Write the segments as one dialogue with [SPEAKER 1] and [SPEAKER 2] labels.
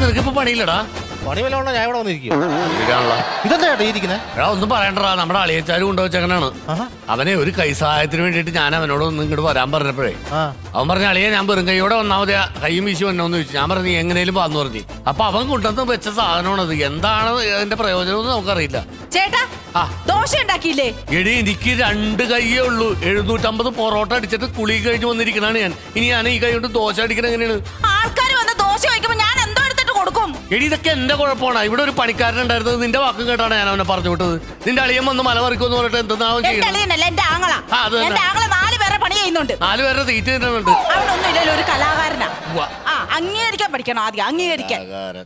[SPEAKER 1] നിനക്കിപ്പോ പണിയില്ലടാ.
[SPEAKER 2] പണി വല്ല ഞാൻ ഇവിടെ വന്നിരിക്കും.
[SPEAKER 1] ഇതെന്താ ചേട്ടാ ഇരിക്കുന്നത്? എടാ ഒന്നും പറയണ്ടടാ, നമ്മുടെ അളിയച്ചാരും കൊണ്ടുവച്ചങ്ങനാണ്. അവനെ ഒരു കൈസഹായത്തിന് വേണ്ടിട്ട് ഞാൻ അവനോട് ഒന്ന് ഇങ്ങോട്ട് വരാൻ പറഞ്ഞപ്പോഴേ അവൻ പറഞ്ഞ അളിയെ ഞാൻ വെറും കൈയോടെ വന്നാമതി, കൈയും വീശി വന്നോന്ന് ചോദിച്ചു. ഞാൻ പറഞ്ഞു എങ്ങനെയും വന്നു പറഞ്ഞു. അപ്പൊ അവൻ കൊണ്ടുവന്ന് വെച്ച സാധനമാണത്. എന്താണ് അതിന്റെ പ്രയോജനം നമുക്കറിയില്ല.
[SPEAKER 3] ചേട്ടാ ദോശ ഉണ്ടാക്കിയില്ലേ?
[SPEAKER 1] എടി എനിക്ക് 2 കൈയേ ഉള്ളൂ. 750 പൊറോട്ട അടിച്ചിട്ട് കുളി കഴിഞ്ഞ് വന്നിരിക്കണാണ് ഞാൻ. ഇനി ഞാൻ ഈ കൈ കൊണ്ട് ദോശ അടിക്കണ എങ്ങനെയാണ്?
[SPEAKER 3] ആൾക്കാർ വന്ന് ദോശ വയ്ക്കുമ്പോ ഞാൻ എന്തോ എടുത്തിട്ട് കൊടുക്കും.
[SPEAKER 1] എടി ഇതൊക്കെ എന്റെ കുഴപ്പമാണ്. ഇവിടെ ഒരു പണിക്കാരൻ ഉണ്ടായിരുന്നത്. നിന്റെ വാക്കും കേട്ടാണ് ഞാൻ അവനെ പറഞ്ഞു വിട്ടത്. നിന്റെ അളിയൻ വന്ന് മല പറിക്കുമെന്ന് പറഞ്ഞിട്ട് എന്തെന്നാവും ചെയ്യുന്നത്?
[SPEAKER 3] എന്റെ ആങ്ങള 4 പേരെ പണി ചെയ്യുന്നുണ്ട്.
[SPEAKER 1] 4 പേരുടെ തീറ്റ് തിന്നുന്നുണ്ട്.
[SPEAKER 3] അവനൊന്നും ഇല്ലല്ലോ, ഒരു കലാകാരനാ. അംഗീകരിക്കാൻ പഠിക്കണം ആദ്യം, അംഗീകരിക്കാൻ.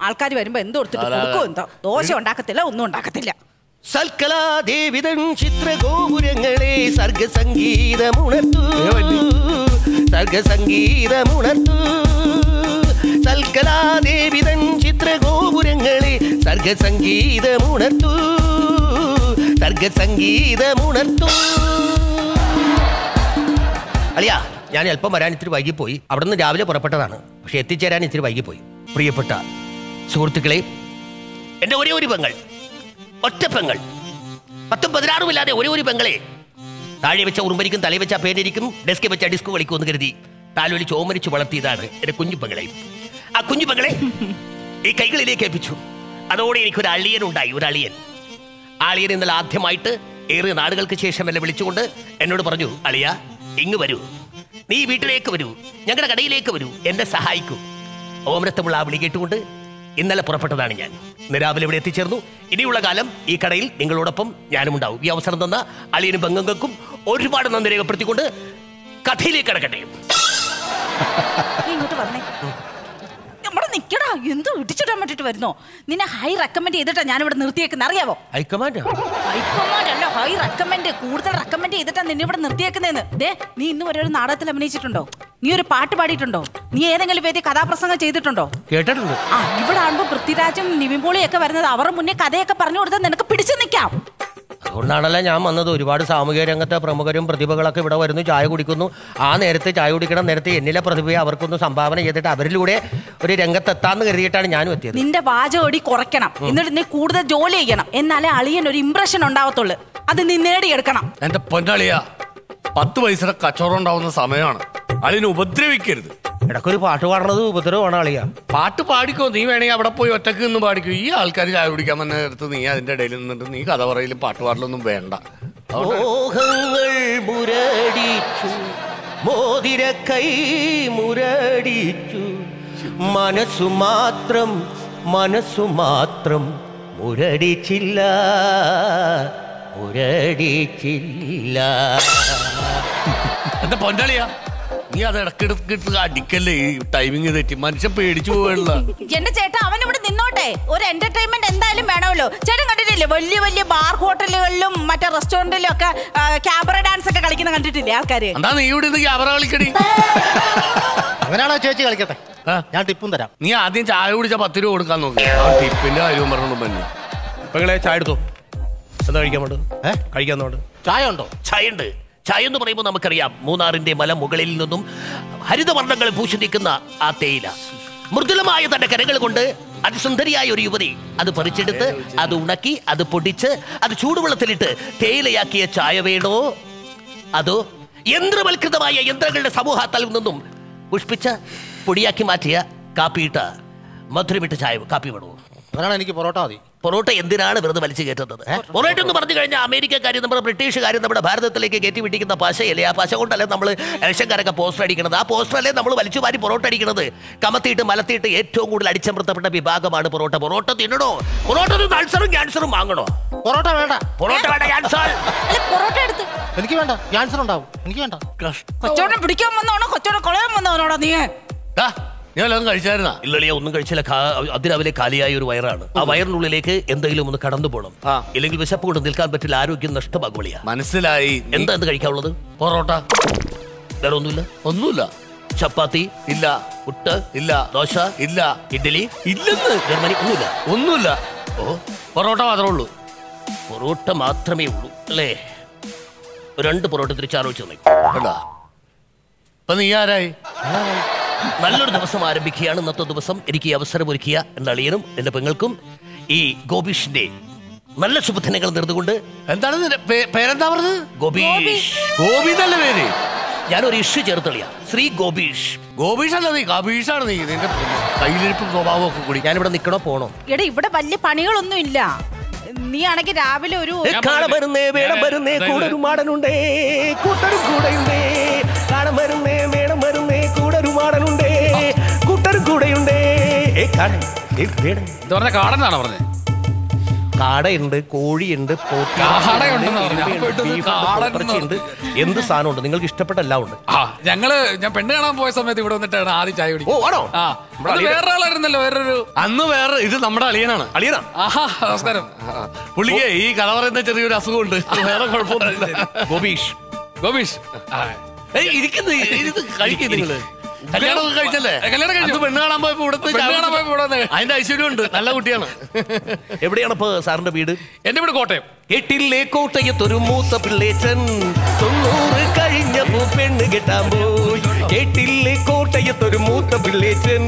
[SPEAKER 3] ആൾക്കാർ വരുമ്പോ എന്തോ എടുത്തിട്ട് കൊടുക്കും. എന്തോ ദോശ ഉണ്ടാക്കത്തില്ല, ഒന്നും ഉണ്ടാക്കത്തില്ല.
[SPEAKER 2] സൽക്കലാദേവിതൻ ചിത്രഗോപുരങ്ങളെ സർഗസംഗീതമുണർത്തു, സർഗസംഗീതമുണർത്തു. സൽക്കലാദേവിതൻ ചിത്രഗോപുരങ്ങളെ സർഗസംഗീതമുണർത്തു, സർഗസംഗീതമുണർത്തു. അളിയാ, ഞാൻ അല്പം വരാൻ ഇത്തിരി വൈകിപ്പോയി. അവിടെ നിന്ന് രാവിലെ പുറപ്പെട്ടതാണ്, പക്ഷെ എത്തിച്ചേരാൻ ഇത്തിരി വൈകിപ്പോയി. പ്രിയപ്പെട്ട സുഹൃത്തുക്കളെ, എൻ്റെ ഒരേ ഒരു പെങ്ങൾ, ഒറ്റ പെങ്ങൾ, 10-16 ഇല്ലാതെ ഒരു പെങ്ങളെ താഴെ വെച്ച ഉറുമ്പരിക്കും തലയിൽ വെച്ച പേരിക്കും ഡെസ്ക് വെച്ച ഡിസ്ക് കളിക്കും എന്ന് കരുതി താലൊലി ചോമരിച്ചു വളർത്തിയതാണ് എൻ്റെ കുഞ്ഞു പെങ്ങളെ. ആ കുഞ്ഞു പെങ്ങളെ ഈ കൈകളിലേക്ക് ഏൽപ്പിച്ചു. അതോടെ എനിക്കൊരു അളിയനുണ്ടായി, ഒരു അളിയൻ. അളിയൻ ഇന്നലെ ആദ്യമായിട്ട് ഏറെ നാടുകൾക്ക് ശേഷം എന്നെ വിളിച്ചുകൊണ്ട് എന്നോട് പറഞ്ഞു, അളിയ ഇങ്ങ് വരൂ, നീ വീട്ടിലേക്ക് വരൂ, ഞങ്ങളുടെ കടയിലേക്ക് വരൂ, എന്നെ സഹായിക്കൂ. ഓമനത്തമുള്ള ആ വിളി കേട്ടുകൊണ്ട് ഇന്നലെ പുറപ്പെട്ടതാണ് ഞാൻ. ഇന്ന് രാവിലെ ഇവിടെ എത്തിച്ചേർന്നു. ഇനിയുള്ള കാലം ഈ കടയിൽ നിങ്ങളോടൊപ്പം ഞാനും ഉണ്ടാവും. ഈ അവസരം തന്ന അളിയനും പെങ്ങൾക്കും ഒരുപാട് നന്ദി രേഖപ്പെടുത്തിക്കൊണ്ട് കഥയിലേക്ക് കിടക്കട്ടെ.
[SPEAKER 3] ഇങ്ങോട്ട് വന്നേ, നമ്മുടെ നിക്കടാ, എന്തോ ഇടിച്ചിടാൻ വേണ്ടിട്ട് വരുന്നോ? നിന്നെ ഹൈ റെക്കമെൻഡ് ചെയ്തിട്ടാ ഞാൻ ഇവിടെ നിർത്തിയേക്കുന്നത്, അറിയാവോ?
[SPEAKER 2] ഹൈക്കമാൻഡ്
[SPEAKER 3] അല്ല, ഹൈ റെക്കമെൻഡ്, കൂടുതൽ റെക്കമെൻഡ് ചെയ്തിട്ടാ നിന്നെ ഇവിടെ നിർത്തിയേക്കുന്നതെന്ന്. ദേ, നീ ഇന്ന് വരെ ഒരു നാടകത്തിൽ അഭിനയിച്ചിട്ടുണ്ടോ? നീ ഒരു പാട്ട് പാടിയിട്ടുണ്ടോ? നീ ഏതെങ്കിലും വേദി കഥാപ്രസംഗം ചെയ്തിട്ടുണ്ടോ?
[SPEAKER 2] കേട്ടിട്ടുണ്ട്.
[SPEAKER 3] ഇവിടെ ആകുമ്പോ പൃഥ്വിരാജും നിവിൻ പോളിയും ഒക്കെ വരുന്നത്, അവരുടെ മുന്നേ കഥയൊക്കെ പറഞ്ഞു കൊടുത്താൽ നിനക്ക് പിടിച്ചു നിൽക്കാം.
[SPEAKER 2] അതുകൊണ്ടാണല്ലോ ഞാൻ വന്നത്. ഒരുപാട് സാമൂഹിക രംഗത്തെ പ്രമുഖരും പ്രതിഭകളൊക്കെ ഇവിടെ വരുന്നു, ചായ കുടിക്കുന്നു. ആ നേരത്തെ ചായ കുടിക്കണം നേരത്തെ എന്നിലെ പ്രതിഭയെ അവർക്കൊന്ന് സംഭാവന ചെയ്തിട്ട് അവരിലൂടെ ഒരു രംഗത്തെത്താന്ന് കരുതിയിട്ടാണ് ഞാനും എത്തിയത്.
[SPEAKER 3] നിന്റെ വാചകോടി കുറയ്ക്കണം, എന്നിട്ട് നീ കൂടുതൽ ജോലി ചെയ്യണം. എന്നാലേ അളിയൻ ഒരു ഇംപ്രഷൻ ഉണ്ടാവത്തുള്ളൂ. അത് നീ നേടിയെടുക്കണം.
[SPEAKER 1] എന്റെ പൊന്നളിയ, 10 പൈസയുടെ കച്ചവടം ഉണ്ടാവുന്ന സമയമാണ്. അളിയനെ ഉപദ്രവിക്കരുത്.
[SPEAKER 2] ഇടയ്ക്കൊരു പാട്ട് പാടുന്നത് ഉപദ്രവമാണ് അളിയ.
[SPEAKER 1] പാട്ട് പാടിക്കോ, നീ വേണമെങ്കിൽ അവിടെ പോയി ഒറ്റക്ക് നിന്ന് പാടിക്കോ. ഈ ആൾക്കാർ ചായ കുടിക്കാൻ വന്ന നേരത്ത് നീ അതിന്റെ ഇടയിൽ നിന്നിട്ട് നീ കഥ പറയലും പാട്ട് പാടലൊന്നും വേണ്ട.
[SPEAKER 2] മോഹങ്ങൾ മുരടിച്ചു, മോതിര കൈ മുരടിച്ചു, മനസ്സു മാത്രം മുരടിച്ചില്ല, മുരടിച്ചില്ല.
[SPEAKER 1] എന്റെ പൊന്നളിയാ, നീ അത് ഇടക്കിടക്കിട്ട് അടിക്കല്ലേ. ഈ ടൈമിങ് തെറ്റി മനുഷ്യൻ പേടിച്ചു പോവുകയുള്ള.
[SPEAKER 3] എന്റെ ചേട്ടാ, അവൻ ഇവിടെ നിന്നോട്ടെ. ഒരു എന്റർടൈൻമെന്റ് എന്തായാലും വേണമല്ലോ. ചേട്ടൻ കണ്ടിട്ടില്ലേ വലിയ വലിയ ബാർ ഹോട്ടലുകളിലും മറ്റേ റെസ്റ്റോറന്റിലും ഒക്കെ ക്യാബറ ഡാൻസ് ഒക്കെ കളിക്കുന്ന കണ്ടിട്ടില്ലേ ആൾക്കാര്?
[SPEAKER 1] എന്താ നീ ഇവിടെ നിന്ന് ക്യാബറ കളിക്കടി?
[SPEAKER 2] അങ്ങനെയാണോ ചേച്ചി കളിക്കട്ടെ, ഞാൻ ടിപ്പും തരാം.
[SPEAKER 1] നീ ആദ്യം ചായ കുടിച്ച 10 രൂപ കൊടുക്കാൻ നോക്കി. ടിപ്പിന്റെ കാര്യം പറഞ്ഞു തന്നെ.
[SPEAKER 2] പെങ്ങളെ ചായ എടുത്തോ. എന്താ കഴിക്കാൻ വേണ്ടത്? കഴിക്കാൻ ചായ ഉണ്ടോ? ചായ ഉണ്ട്. ചായ എന്ന് പറയുമ്പോൾ നമുക്കറിയാം, മൂന്നാറിന്റെ മലമുകളിൽ നിന്നും ഹരിതവർണ്ണങ്ങൾ പൂശി നിൽക്കുന്ന ആ തേയില. മൃദുലമായ തന്റെ കരങ്ങൾ കൊണ്ട് അതിസുന്ദരിയായ ഒരു യുവതി അത് പറിച്ചെടുത്ത് അത് ഉണക്കി അത് പൊടിച്ച് അത് ചൂടുവെള്ളത്തിലിട്ട് തേയിലയാക്കിയ ചായ വേണോ, അതോ യന്ത്രവൽകൃതമായ യന്ത്രങ്ങളുടെ സമൂഹത്തിൽ നിന്നും പുഷ്പിച്ച പൊടിയാക്കി മാറ്റിയ കാപ്പിയിട്ട മധുരമിട്ട് ചായ കാപ്പി വേണോ? അതാണ് എനിക്ക് പൊറോട്ട മതി. പൊറോട്ട എന്തിനാണ് വെറുതെ വലിച്ചു കയറ്റുന്നത്? പൊറോട്ട എന്ന് പറഞ്ഞു കഴിഞ്ഞാൽ അമേരിക്കക്കാരും നമ്മുടെ ബ്രിട്ടീഷുകാരും നമ്മുടെ ഭാരതത്തിലേക്ക് കയറ്റി വിട്ടിരിക്കുന്ന പശയല്ലേ? ആ പശ കൊണ്ടല്ലേ നമ്മൾ ഇലക്ഷൻകാരൊക്കെ പോസ്റ്റർ അടിക്കുന്നത്? ആ പോസ്റ്ററല്ലേ നമ്മൾ വലിച്ചു വാരി പൊറോട്ട അടിക്കുന്നത്? കമത്തിയിട്ട് മലത്തിയിട്ട് ഏറ്റവും കൂടുതൽ അടിച്ചമർത്തപ്പെട്ട വിഭാഗമാണ് പൊറോട്ട. പൊറോട്ട തിന്നണോ? പൊറോട്ട അൾസറും ക്യാൻസറും വാങ്ങണോ? പൊറോട്ട വേണ്ട, പൊറോട്ട വേണ്ട, ക്യാൻസർ.
[SPEAKER 3] പൊറോട്ട എടുത്ത്
[SPEAKER 2] എനിക്ക് വേണ്ട, ക്യാൻസർ ഉണ്ടാവും. എനിക്ക് വേണ്ട.
[SPEAKER 3] കൊച്ചോടനെ പിടിക്കാൻ വന്നോണോ കൊച്ചോടെ കൊളയാൻ വന്നവനോടാ നീ?
[SPEAKER 1] ഞാൻ കഴിച്ചായിരുന്ന?
[SPEAKER 2] ഇല്ലളിയ, ഒന്നും കഴിച്ചില്ല. അതിരാവിലെ കാലിയായ ഒരു വയറാണ്. ആ വയറിനുള്ളിലേക്ക് എന്തെങ്കിലും ഒന്ന് കടന്നു പോകണം, ഇല്ലെങ്കിൽ വിശപ്പ് കൊണ്ട് നിൽക്കാൻ പറ്റില്ല, ആരോഗ്യം നഷ്ടമാകുളിയാ.
[SPEAKER 1] മനസ്സിലായി.
[SPEAKER 2] എന്താ എന്ത് കഴിക്കാനുള്ളത്?
[SPEAKER 1] പൊറോട്ട.
[SPEAKER 2] വേറെ ഒന്നുമില്ല?
[SPEAKER 1] ഒന്നുമില്ല.
[SPEAKER 2] ചപ്പാത്തി
[SPEAKER 1] ഇല്ല.
[SPEAKER 2] പുട്ട് ഇല്ല. ദോശ
[SPEAKER 1] ഇല്ല.
[SPEAKER 2] ഇഡ്ഡലി
[SPEAKER 1] ഇല്ലെന്ന്.
[SPEAKER 2] ജർമ്മനി ഒന്നുമില്ല.
[SPEAKER 1] ഒന്നുമില്ല.
[SPEAKER 2] ഓ,
[SPEAKER 1] പൊറോട്ട മാത്രമേ ഉള്ളൂ.
[SPEAKER 2] പൊറോട്ട മാത്രമേ ഉള്ളൂ അല്ലേ? 2 പൊറോട്ട തിരിച്ചാലോചിച്ച്
[SPEAKER 1] ഇപ്പൊ നീ ആരായി?
[SPEAKER 2] നല്ലൊരു ദിവസം ആരംഭിക്കുകയാണ് ഇന്നത്തെ ദിവസം. എനിക്ക് ഈ അവസരം ഒരുക്കിയ എന്റെ അളിയനും എന്റെ പെങ്ങൾക്കും ഈ ഗോപീഷിന്റെ നല്ല ശുഭദിനങ്ങൾ നേർന്നുകൊണ്ട്.
[SPEAKER 1] എന്താണ് പേരെന്താ പറഞ്ഞത്?
[SPEAKER 2] ഗോപീഷ്.
[SPEAKER 1] ഗോപി നല്ല പേര്.
[SPEAKER 2] ഞാനൊരു ഇഷ്യൂ ചേർത്തളിയാ. ശ്രീ ഗോപീഷ്.
[SPEAKER 1] ഗോപീഷ് അല്ല, നീ കബീഷാണ്. നീ നിന്റെ കയ്യിലിരിപ്പ് സ്വഭാവം ഒക്കെ കൂടി.
[SPEAKER 2] ഞാനിവിടെ നിൽക്കണോ പോണോ?
[SPEAKER 3] എടാ ഇവിടെ വലിയ പണികളൊന്നും ഇല്ല. നീ ആണെങ്കിൽ രാവിലെ ഒരു
[SPEAKER 2] കാണാൻ വരുന്നേ വേണം വരുന്നേ കൂടൊരു മാടനുണ്ടേ കൂട്ടരും കൂടെയുണ്ടേ. കാണാൻ വരുന്നേ വേണം വരുന്നേ കൂടൊരു മാടനുണ്ടേ കൂട്ടരും കൂടെയുണ്ടേ.
[SPEAKER 1] കാടനാണോ പറഞ്ഞത്?
[SPEAKER 2] കാടയുണ്ട്, കോഴിയുണ്ട്, പോത്തുണ്ട്, എന്ത് സാധനമുണ്ട്. നിങ്ങൾക്ക് ഇഷ്ടപ്പെട്ട എല്ലാം ഉണ്ട്.
[SPEAKER 4] ഞാൻ പെണ്ണ് കാണാൻ പോയ സമയത്ത് ഇവിടെ വന്നിട്ടാണ് ആദ്യം ചായ കുടിക്കും.
[SPEAKER 2] ഓ ആണോ?
[SPEAKER 4] വേറെ ആളായിരുന്നല്ലോ, വേറൊരു
[SPEAKER 1] അന്ന് വേറെ. ഇത് നമ്മുടെ അളിയനാണ്.
[SPEAKER 2] അളിയനാ?
[SPEAKER 4] ആഹാ, നമസ്കാരം.
[SPEAKER 1] പുള്ളിക്ക് ഈ കഥ പറയുന്ന ചെറിയൊരു അസുഖമുണ്ട്. വേറെ കുഴപ്പമൊന്നുമില്ല.
[SPEAKER 2] ഗോപീഷ്.
[SPEAKER 4] ഗോപീഷ്
[SPEAKER 1] കഴിക്കും നിങ്ങള്. കല്യാണം കഴിച്ചല്ലേ?
[SPEAKER 4] കല്യാണം കഴിച്ചു.
[SPEAKER 1] പെണ്ണ് കാണാൻ പോയപ്പോ അതിന്റെ ഐശ്വര്യം ഉണ്ട്. നല്ല കുട്ടിയാണ്.
[SPEAKER 2] എവിടെയാണ് ഇപ്പൊ സാറിന്റെ വീട്?
[SPEAKER 4] എന്റെ വീട് കോട്ടയം.
[SPEAKER 2] എട്ടിലെ കോട്ടയത്തൊരു മൂത്ത പിള്ളേച്ചൻ 90 കഴിഞ്ഞപ്പോ പെണ്ണ് കെട്ടാൻ പോയി. എട്ടിലെ കോട്ടയത്തൊരു മൂത്ത പിള്ളേച്ചൻ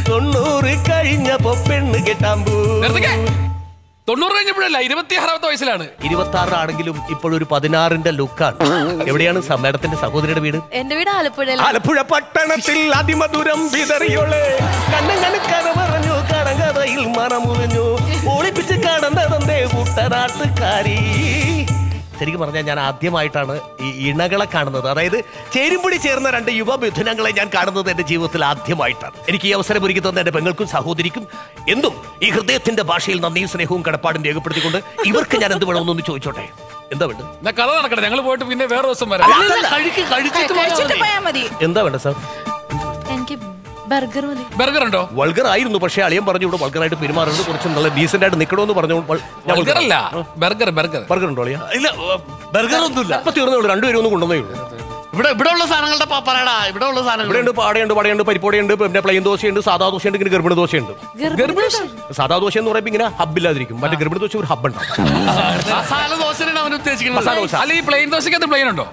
[SPEAKER 2] 90 കഴിഞ്ഞപ്പോ പെണ്ണ് കെട്ടാൻ പോയി.
[SPEAKER 4] 90 കഴിഞ്ഞപ്പോഴല്ല, 26 വയസ്സിലാണ്.
[SPEAKER 2] 26 ആണെങ്കിലും ഇപ്പോഴൊരു 16ന്റെ ലുക്കാണ്. എവിടെയാണ് മേഡത്തിന്റെ സഹോദരിയുടെ വീട്?
[SPEAKER 5] എന്റെ വീട് ആലപ്പുഴ.
[SPEAKER 2] ആലപ്പുഴ പട്ടണത്തിൽ അതിമധുരം വിതറിയോളെ കണ്ണങ്ങനക്കഥ പറഞ്ഞു കടങ്കഥയിൽ മറമുറിഞ്ഞു ഒളിപ്പിച്ച് കാണുന്നതേ കൂട്ടനാട്ടുകാരി. ശരിക്കും പറഞ്ഞാൽ ഞാൻ ആദ്യമായിട്ടാണ് ഈ ഇണകളെ കാണുന്നത്. അതായത് ചേരുംപടി ചേർന്ന 2 യുവ മിഥുനങ്ങളെ ഞാൻ കാണുന്നത് എന്റെ ജീവിതത്തിൽ ആദ്യമായിട്ടാണ്. എനിക്ക് ഈ അവസരം ഒരുക്കി തന്ന എന്റെ പെങ്ങൾക്കും സഹോദരിക്കും എന്തും ഈ ഹൃദയത്തിന്റെ ഭാഷയിൽ നന്ദിയും സ്നേഹവും കടപ്പാടും രേഖപ്പെടുത്തിക്കൊണ്ട് ഇവർക്ക് ഞാൻ എന്ത് വേണമെന്നൊന്ന് ചോദിച്ചോട്ടെ. എന്താ വേണ്ടത്?
[SPEAKER 4] കഥ നടക്കട്ടെ, ഞങ്ങൾ പോയിട്ട് പിന്നെ വേറെ ദിവസം വരാം.
[SPEAKER 2] എന്താ വേണ്ട സാർ?
[SPEAKER 5] എനിക്ക് ബർഗർ മതി.
[SPEAKER 4] ബർഗർ ഉണ്ടോ?
[SPEAKER 2] വൾഗർ ആയിരുന്നു, പക്ഷേ അളിയൻ പറഞ്ഞു ഇവിടെ വൾഗറായിട്ട് പെരുമാറുന്നത് കുറച്ച് നല്ല ഡീസന്റ് ആയിട്ട് നിൽക്കണമെന്ന് പറഞ്ഞു. ബർഗർ ഉണ്ടോ അളിയ?
[SPEAKER 1] ഇല്ല, ബർഗർ ഒന്നുമില്ല.
[SPEAKER 2] ഇപ്പൊ തീർന്നേ ഉള്ളൂ. 2 പേരും ഒന്ന് കൊണ്ടുവന്നേ ഉള്ളൂ.
[SPEAKER 1] ഇവിടെ ഉള്ള സാധനങ്ങളുടെ പറയടാ. ഇവിടെ ഉള്ള സാധനങ്ങൾ
[SPEAKER 2] ഇവിടെ ഉണ്ട്. പാടയുണ്ട്, വടയുണ്ട്, പരിപ്പോടയുണ്ട്, പിന്നെ പ്ലെയിൻ ദോശയുണ്ട്, സാധാ ദോശയുണ്ട്, ഇങ്ങനെ ഗർഭിണി ദോശയുണ്ട്. സാധാ ദോശ എന്ന് പറയുമ്പോൾ ഇങ്ങനെ ഹബ്ബില്ലാതിരിക്കും. മറ്റേ ഗർഭിണി ദോശ ഒരു ഹബ്ബ് ഉണ്ടാവും.
[SPEAKER 1] മസാല ദോശയാണ് അവൻ ഉദ്ദേശിക്കുന്നത്.
[SPEAKER 4] അല്ല, ഈ പ്ലെയിൻ ദോശക്കകത്ത് പ്ലെയിൻ ഉണ്ടോ?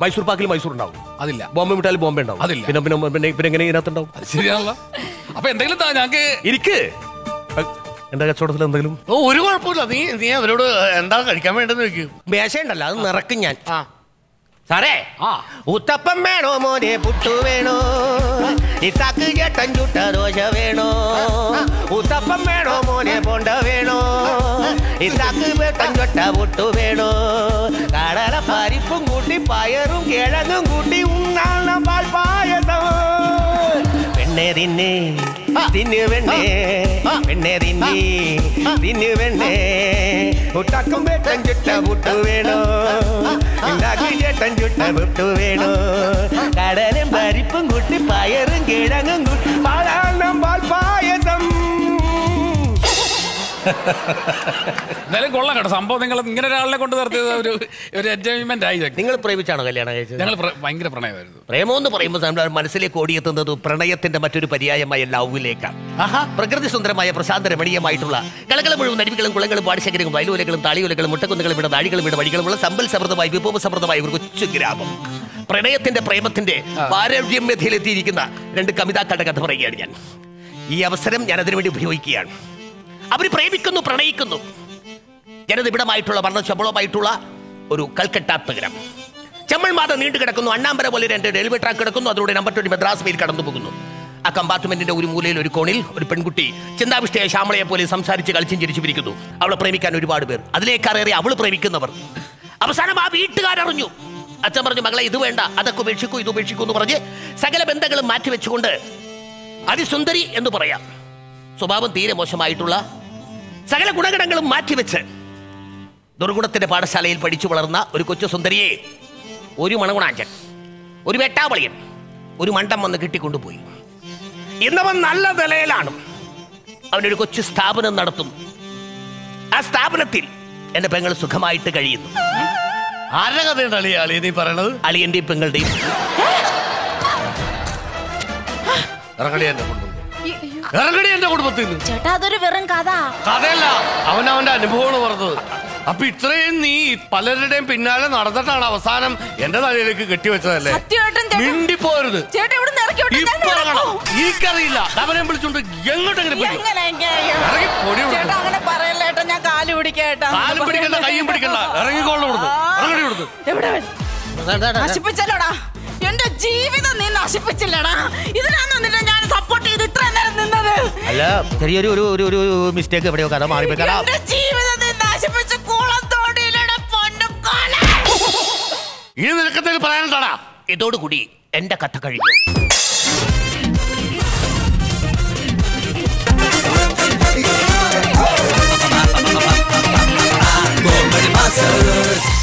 [SPEAKER 2] മൈസൂർ പാക്കിൽ മൈസൂർ ഉണ്ടാവും.
[SPEAKER 4] അതില്ല.
[SPEAKER 2] ബോംബെ മിഠായിൽ ബോംബെ ഉണ്ടാവും.
[SPEAKER 4] അതില്ല.
[SPEAKER 2] പിന്നെ എങ്ങനെ ഇതിനകത്ത് ഉണ്ടാവും?
[SPEAKER 4] ശരിയാണല്ലോ. അപ്പൊ എന്തെങ്കിലും ഞങ്ങൾക്ക്
[SPEAKER 2] ഇരിക്ക്. എന്റെ കച്ചവടത്തിൽ എന്തെങ്കിലും
[SPEAKER 1] ഒരു കുഴപ്പമില്ല. നീ അവരോട് എന്താ കഴിക്കാൻ വേണ്ടെന്ന് ചോദിക്കും.
[SPEAKER 2] മേശയുണ്ടല്ലോ, അത് നിറക്കും ഞാൻ. സാറേ, ഉത്തപ്പം വേണോ മോനെ, പുട്ടു വേണോ, ഇത്താക്ക് ചേട്ടൻ ചുട്ട ദോശ വേണോ? ഉത്തപ്പം വേണോ മോനെ, പൊണ്ട വേണോ, ഇത്താക്ക് ചേട്ടൻ ചുട്ട പുട്ടു വേണോ? കടല പരിപ്പും കൂട്ടി പയറും കിഴങ്ങും കൂട്ടി ഉണ്ണാണ പാൽ പായസം. പെണ്ണെ തിന്നെ തിന്നു വെണ്ണേ, പെണ്ണെ തിന്നി തിന്നു വെണ്ണേ. ഉത്തക്കും ചേട്ടൻ ചുട്ട പുട്ടു വേണോ, ഇത്താക്ക് ചേട്ടൻ ചുട്ട പുട്ടു വേണോ? കടലും പരിപ്പും കൂട്ടി പയറും കിഴങ്ങും കൂട്ടി പാലാണം പാൽ പായസം.
[SPEAKER 4] എന്തായാലും കൊള്ളാം കേട്ടോ സംഭവം. നിങ്ങൾ ഇങ്ങനെ ഒരാളിനെ കൊണ്ട് നടത്തിയത് ഒരു എൻജോയ്മെന്റ് ആയി.
[SPEAKER 2] നിങ്ങൾ പ്രേമിച്ചാണോ കല്യാണം കഴിച്ചത്?
[SPEAKER 4] ഞങ്ങൾ ഭയങ്കര പ്രണയമായിരുന്നു.
[SPEAKER 2] പ്രേമം എന്ന് പറയുമ്പോൾ നമ്മുടെ മനസ്സിലേക്ക് ഓടിയെത്തുന്നത് പ്രണയത്തിന്റെ മറ്റൊരു പര്യായമായ ലൗവിലേക്കാണ്. പ്രകൃതി സുന്ദരമായ പ്രശാന്ത രമണീയമായിട്ടുള്ള കളകളും മുഴുവൻ അരുവികളും കുളങ്ങളും പാടിശേഖരങ്ങളും വയലുലകളും താളിയുലകളും മുട്ടക്കുന്നുകളും ഇവിടെ നാഴികളും ഇവിടെ വഴികളുമുള്ള സമ്പൽ സമൃദ്ധമായി വിഭവ സമൃദ്ധമായ ഒരു കൊച്ചു ഗ്രാമം. പ്രണയത്തിന്റെ പ്രേമത്തിന്റെ പാരമ്യം മെഥയിലെത്തിയിരിക്കുന്ന 2 കവിതാക്കളുടെ കഥ പറയുകയാണ് ഞാൻ. ഈ അവസരം ഞാൻ അതിനുവേണ്ടി ഉപയോഗിക്കുകയാണ്. അവർ പ്രേമിക്കുന്നു, പ്രണയിക്കുന്നു. ജനനിബിഡമായിട്ടുള്ള വർണ്ണശബളമായിട്ടുള്ള ഒരു കൽക്കട്ട നഗരം. ചെമ്മൽ മാതം നീണ്ടു കിടക്കുന്നു. അണ്ണാമ്പര പോലെ 2 റെയിൽവേ ട്രാക്ക് കിടക്കുന്നു. അതിലൂടെ നമ്പർ 20 മദ്രാസ് മെയിൽ കടന്നു പോകുന്നു. ആ കമ്പാർട്ട്മെന്റിന്റെ ഒരു മൂലയിൽ ഒരു കോണിൽ ഒരു പെൺകുട്ടി ചിന്താവിഷ്ടയായ ശ്യാമളയെ പോലെ സംസാരിച്ച് കളിച്ചും ചിരിച്ചു പിരിക്കുന്നു. അവളെ പ്രേമിക്കാൻ ഒരുപാട് പേർ, അതിലേക്കാറേറെ അവൾ പ്രേമിക്കുന്നവർ. അവസാനം ആ വീട്ടുകാരറിഞ്ഞു. അച്ഛൻ പറഞ്ഞു, മകളെ ഇത് വേണ്ട, അതൊക്കെ ഉപേക്ഷിക്കൂ, ഇത് ഉപേക്ഷിക്കൂ എന്ന് പറഞ്ഞ് സകല ബന്ധങ്ങളും മാറ്റിവെച്ചുകൊണ്ട് അതിസുന്ദരി എന്ന് പറയാം, സ്വഭാവം തീരെ മോശമായിട്ടുള്ള സകല ഗുണഗണങ്ങളും മാറ്റിവെച്ച് ദുർഗുണത്തിന്റെ പാഠശാലയിൽ പഠിച്ചു വളർന്ന ഒരു കൊച്ചു സുന്ദരിയെ ഒരു മണഗുണാഞ്ചൻ, ഒരു വെട്ടാവളിയൻ, ഒരു മണ്ടം വന്ന് കിട്ടിക്കൊണ്ടുപോയി. ഇന്നവൻ നല്ല നിലയിലാണ്. അവനൊരു കൊച്ചു സ്ഥാപനം നടത്തും. ആ സ്ഥാപനത്തിൽ എന്റെ പെങ്ങൾ സുഖമായിട്ട് കഴിയുന്നു.
[SPEAKER 1] ആരുടെ കഥയുണ്ട് അളിയ നീ പറയണത്?
[SPEAKER 2] അളിയന്റെയും പെങ്ങളുടെയും.
[SPEAKER 1] ഇറങ്ങടി എന്റെ കുടുംബത്തിൽ നിന്ന്.
[SPEAKER 3] ചേട്ടാ അതൊരു വെറും
[SPEAKER 1] കഥയല്ല, അവന്റെ അനുഭവമാണ് പറഞ്ഞത്. അപ്പൊ ഇത്രയും നീ പലരുടെയും പിന്നാലെ നടന്നിട്ടാണ് അവസാനം എന്റെ തലയിലേക്ക് കെട്ടിവെച്ചതല്ലേ?
[SPEAKER 3] സത്യമായിട്ടും
[SPEAKER 1] മിണ്ടിപ്പോരുത്.
[SPEAKER 3] ചേട്ടാ ഇവിടെ ഇറക്കി വിട്ടോ.
[SPEAKER 1] ഇപ്പൊ ഇറങ്ങണം. എനിക്കറിയില്ല. അവനെ വിളിച്ചോണ്ട് എങ്ങോട്ടെങ്കിലും പോയി.
[SPEAKER 3] ചേട്ടാ അങ്ങനെ പറയല്ല ഏട്ടാ, ഞാൻ കാല് പിടിക്കേട്ടാ.
[SPEAKER 1] കാലും പിടിക്കണ്ട, കയ്യും പിടിക്കണ്ട. ഇറങ്ങിക്കോളൂ കൊടുത്തു. ഇറങ്ങി കൊടുത്തു.
[SPEAKER 3] എവിടെ നശിപ്പിച്ചല്ലോടാ എന്റെ ജീവിതം, നീ നശിപ്പിച്ചില്ലടാ. ഇതിനാന്ന് വന്നിട്ട് ഞാൻ സപ്പോർട്ട് ചെയ്ത് ഇത്രയും നേരം നിന്നത്.
[SPEAKER 2] അല്ല ചെറിയൊരു ഒരു മിസ്റ്റേക്ക് എവിടെയോ കഥ മാറിപ്പോയി.
[SPEAKER 3] എന്റെ ജീവിതം നീ നശിപ്പിച്ച കുളത്തോടിയിലൂടെ പൊന്നുകാല.
[SPEAKER 1] ഇനി നിനക്കെന്തെങ്കിലും പറയാനുണ്ടാടാ?
[SPEAKER 2] ഇതോടുകൂടി എന്റെ കഥ കഴിഞ്ഞു.
[SPEAKER 6] Bomba de massas.